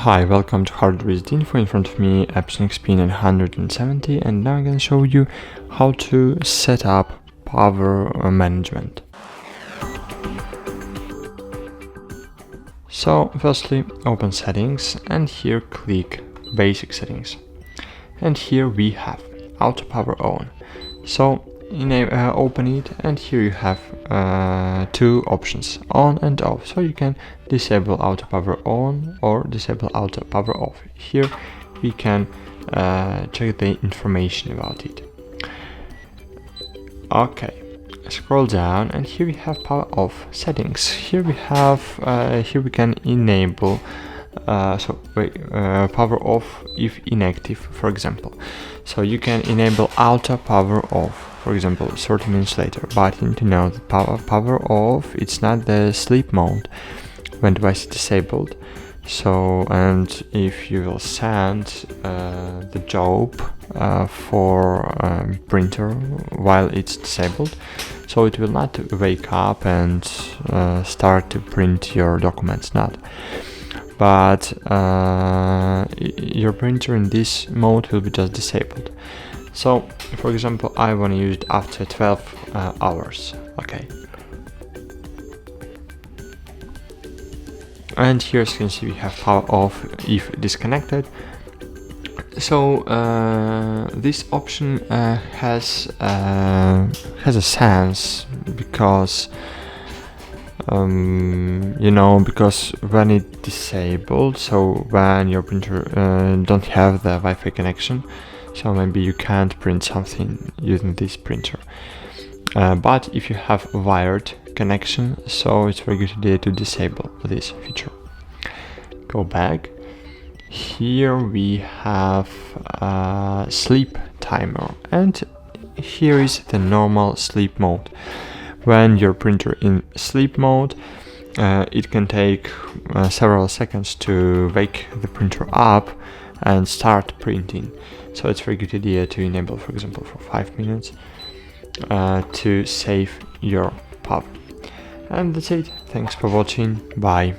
Hi, welcome to HardReset.Info. In front of me, Epson XP-970, and now I'm going to show you how to set up power management. So, firstly, open settings, and here click basic settings. And here we have auto power on. So, open it, and here you have two options, on and off. So you can disable auto power on or disable auto power off. Here we can check the information about it. Okay, scroll down, and here we have power off settings. Here we have here we can enable power off if inactive, for example. So you can enable auto power off, for example, 30 minutes later, but you need to know that power off, it's not the sleep mode when device is disabled. So, and if you will send the job for printer while it's disabled, so it will not wake up and start to print your documents, not. But your printer in this mode will be just disabled. So, for example, I want to use it after 12 hours. Okay. And here, as you can see, we have power off if disconnected. So this option has a sense because because when it disabled, so when your printer don't have the Wi-Fi connection, so maybe you can't print something using this printer. But if you have wired connection, so it's very good idea to disable this feature. Go back. Here we have sleep timer, and here is the normal sleep mode. When your printer in sleep mode, it can take several seconds to wake the printer up and start printing. So it's a very good idea to enable, for example, for 5 minutes to save your power. And that's it. Thanks for watching. Bye.